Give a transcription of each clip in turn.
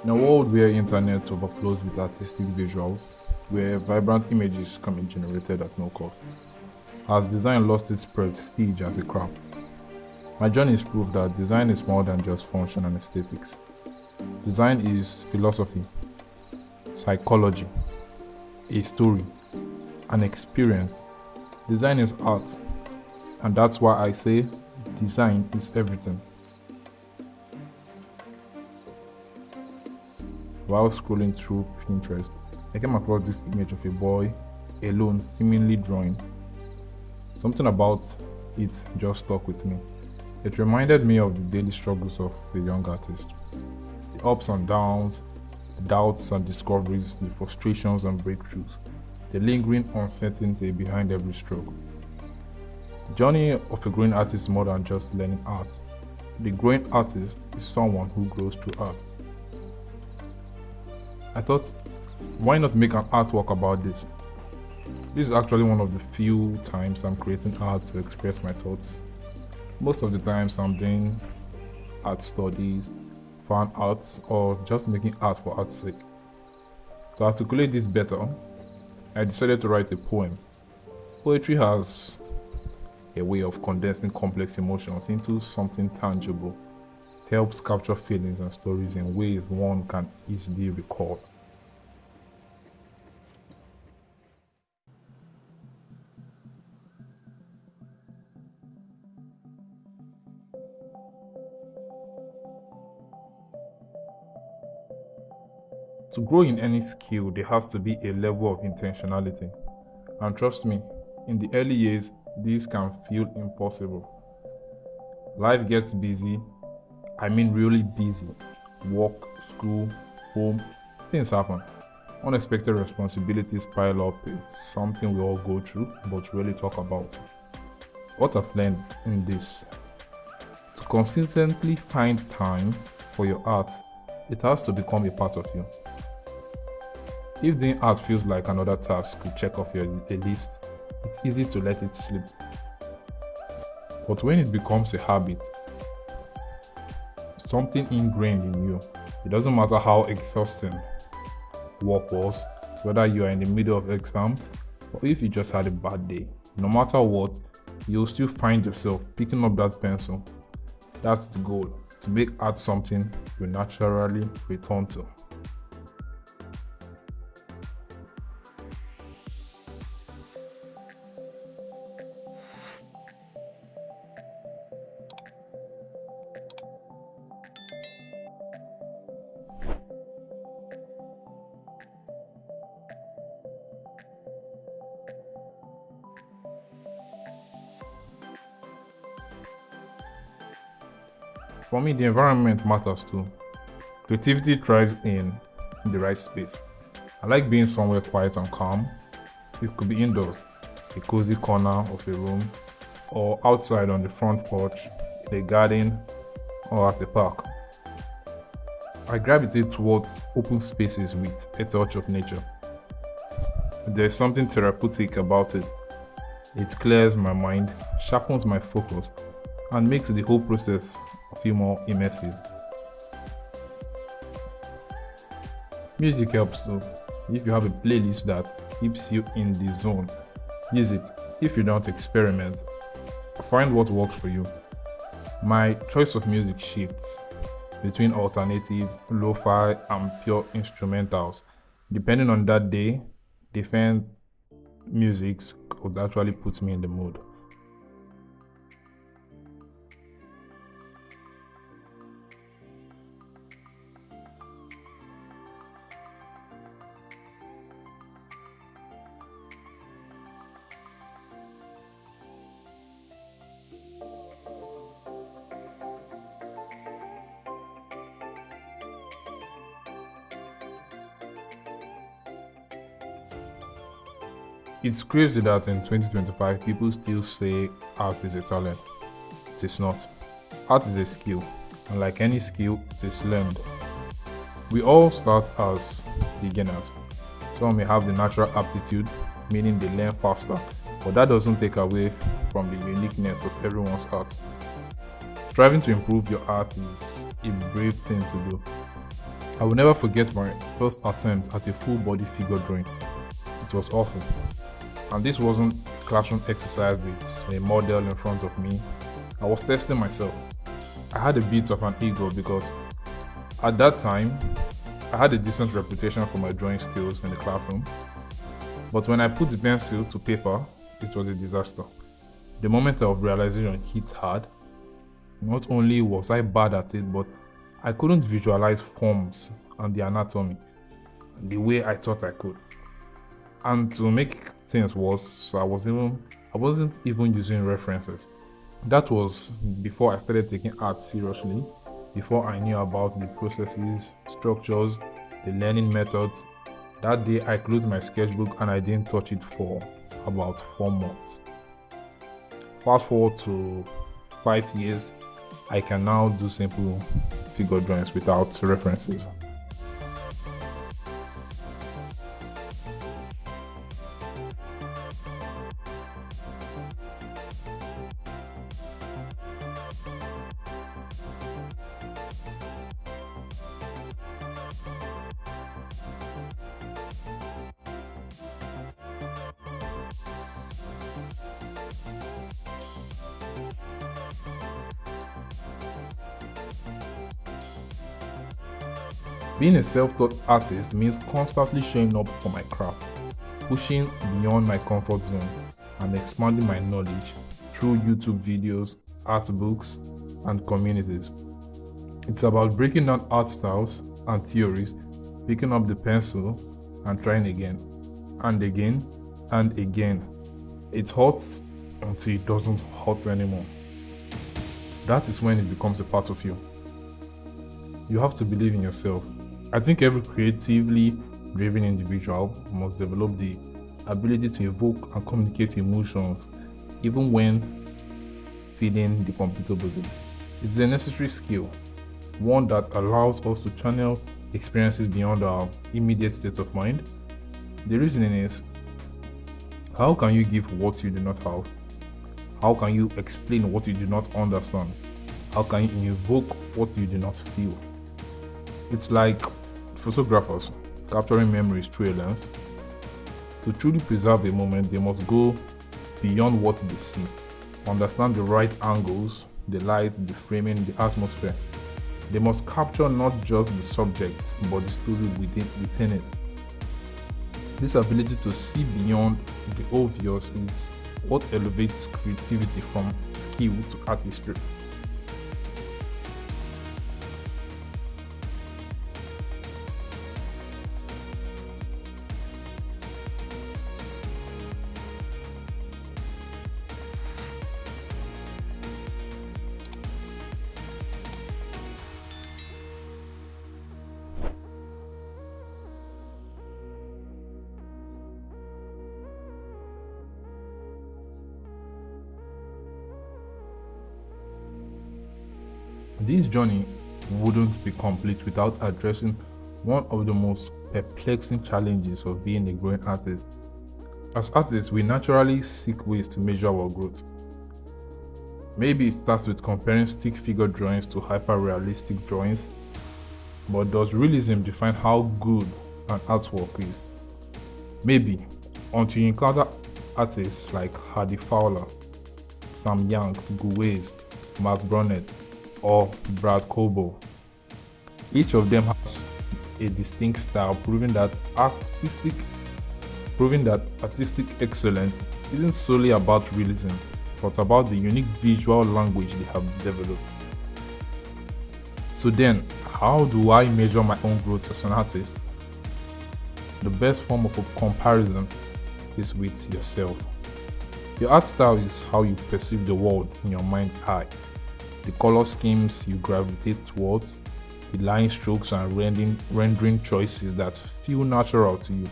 In a world where internet overflows with artistic visuals, where vibrant images can be generated at no cost, has design lost its prestige as a craft? My journey is proof that design is more than just function and aesthetics. Design is philosophy, psychology, a story, an experience. Design is art, and that's why I say design is everything. While scrolling through Pinterest, I came across this image of a boy alone, seemingly drawing. Something about it just stuck with me. It reminded me of the daily struggles of a young artist, the ups and downs, the doubts and discoveries, the frustrations and breakthroughs, the lingering uncertainty behind every stroke. The journey of a growing artist is more than just learning art. The growing artist is someone who grows through art. I thought, why not make an artwork about this? This is actually one of the few times I'm creating art to express my thoughts. Most of the times I'm doing art studies, fan art, or just making art for art's sake. To articulate this better, I decided to write a poem. Poetry has a way of condensing complex emotions into something tangible. It helps capture feelings and stories in ways one can easily recall. To grow in any skill, there has to be a level of intentionality. And trust me, in the early years, this can feel impossible. Life gets busy, I mean really busy. Work, school, home, things happen. Unexpected responsibilities pile up. It's something we all go through, but really talk about. What I've learned in this, to consistently find time for your art, it has to become a part of you. If doing art feels like another task to check off your a list, it's easy to let it slip. But when it becomes a habit, something ingrained in you, it doesn't matter how exhausting work was, whether you are in the middle of exams or if you just had a bad day, no matter what, you'll still find yourself picking up that pencil. That's the goal, to make art something you naturally return to. For me, the environment matters too. Creativity thrives in the right space. I like being somewhere quiet and calm. It could be indoors, a cozy corner of a room, or outside on the front porch, in a garden, or at a park. I gravitate towards open spaces with a touch of nature. There's something therapeutic about it. It clears my mind, sharpens my focus, and makes the whole process feel more immersive. Music helps too. If you have a playlist that keeps you in the zone, use it. If you don't, experiment. Find what works for you. My choice of music shifts between alternative, lo-fi, and pure instrumentals. Depending on that day, different music could actually put me in the mood. It's crazy that in 2025 people still say art is a talent. It is not. Art is a skill, and like any skill, it is learned. We all start as beginners. Some may have the natural aptitude, meaning they learn faster, but that doesn't take away from the uniqueness of everyone's art. Striving to improve your art is a brave thing to do. I will never forget my first attempt at a full body figure drawing. It was awful. And this wasn't classroom exercise with a model in front of me. I was testing myself. I had a bit of an ego because at that time, I had a decent reputation for my drawing skills in the classroom. But when I put the pencil to paper, it was a disaster. The moment of realization hit hard. Not only was I bad at it, but I couldn't visualize forms and the anatomy the way I thought I could. And to make things worse, I wasn't even using references. That was before I started taking art seriously, before I knew about the processes, structures, the learning methods. That day I closed my sketchbook and I didn't touch it for about 4 months. Fast forward to 5 years, I can now do simple figure drawings without references. Being a self-taught artist means constantly showing up for my craft, pushing beyond my comfort zone, and expanding my knowledge through YouTube videos, art books, and communities. It's about breaking down art styles and theories, picking up the pencil, and trying again, and again, and again. It hurts until it doesn't hurt anymore. That is when it becomes a part of you. You have to believe in yourself. I think every creatively driven individual must develop the ability to evoke and communicate emotions even when feeling the complete opposite. It's a necessary skill, one that allows us to channel experiences beyond our immediate state of mind. The reasoning is, how can you give what you do not have? How can you explain what you do not understand? How can you evoke what you do not feel? It's like photographers capturing memories through a lens. To truly preserve a moment, they must go beyond what they see, understand the right angles, the light, the framing, the atmosphere. They must capture not just the subject, but the story within it. This ability to see beyond the obvious is what elevates creativity from skill to artistry. This journey wouldn't be complete without addressing one of the most perplexing challenges of being a growing artist. As artists, we naturally seek ways to measure our growth. Maybe it starts with comparing stick figure drawings to hyper-realistic drawings, but does realism define how good an artwork is? Maybe, until you encounter artists like Hardy Fowler, Sam Young, Guiz, Mark Brunett, or Brad Cobo. Each of them has a distinct style, proving that artistic excellence isn't solely about realism, but about the unique visual language they have developed. So then, how do I measure my own growth as an artist? The best form of a comparison is with yourself. Your art style is how you perceive the world in your mind's eye. The color schemes you gravitate towards, the line strokes and rendering choices that feel natural to you.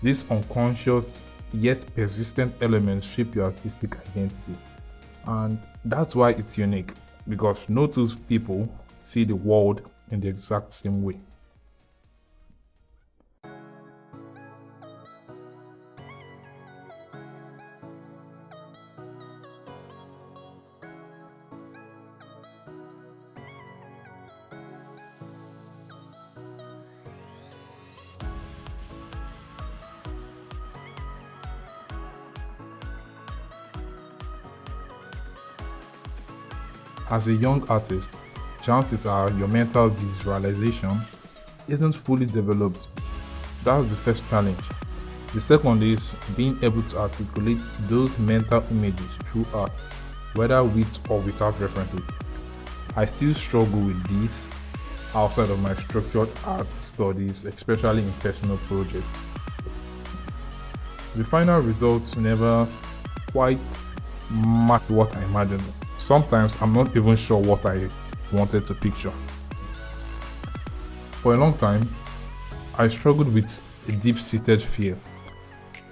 These unconscious yet persistent elements shape your artistic identity. And that's why it's unique, because no two people see the world in the exact same way. As a young artist, chances are your mental visualization isn't fully developed. That's the first challenge. The second is being able to articulate those mental images through art, whether with or without references. I still struggle with this outside of my structured art studies, especially in personal projects. The final results never quite match what I imagined. Sometimes I'm not even sure what I wanted to picture. For a long time, I struggled with a deep-seated fear,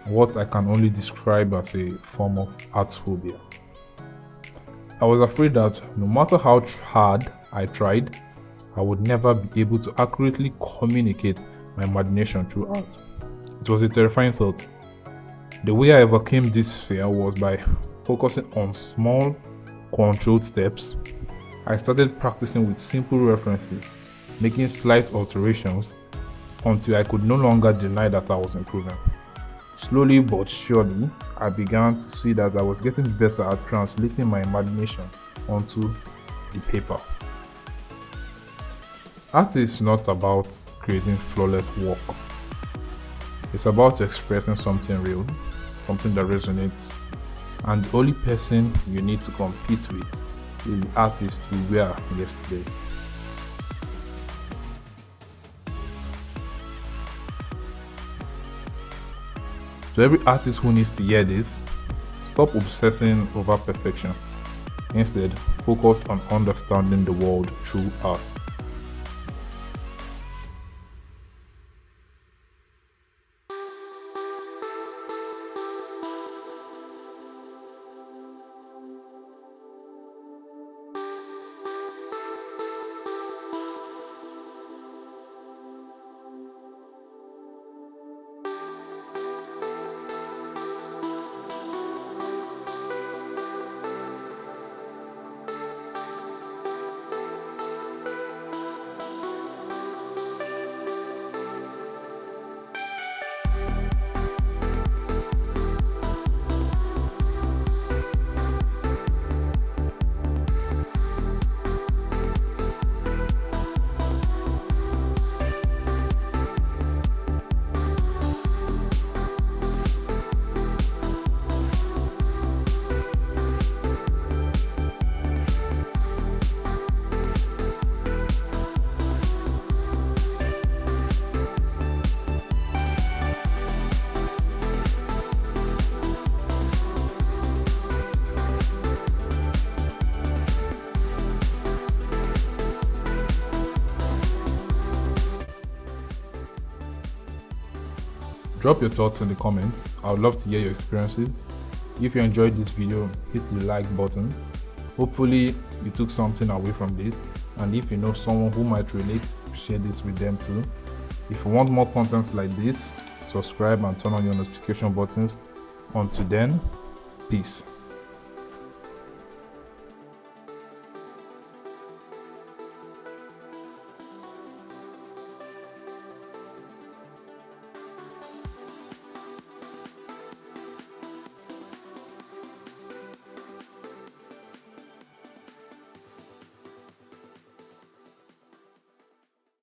what I can only describe as a form of art phobia. I was afraid that no matter how hard I tried, I would never be able to accurately communicate my imagination through art. It was a terrifying thought. The way I overcame this fear was by focusing on small, controlled steps. I started practicing with simple references, making slight alterations until I could no longer deny that I was improving. Slowly but surely, I began to see that I was getting better at translating my imagination onto the paper. Art is not about creating flawless work. It's about expressing something real, something that resonates, and the only person you need to compete with is the artist you were yesterday. To every artist who needs to hear this, stop obsessing over perfection. Instead, focus on understanding the world through art. Drop your thoughts in the comments. I would love to hear your experiences. If you enjoyed this video, hit the like button. Hopefully you took something away from this, and if you know someone who might relate, share this with them too. If you want more content like this, subscribe and turn on your notification buttons. Until then, peace.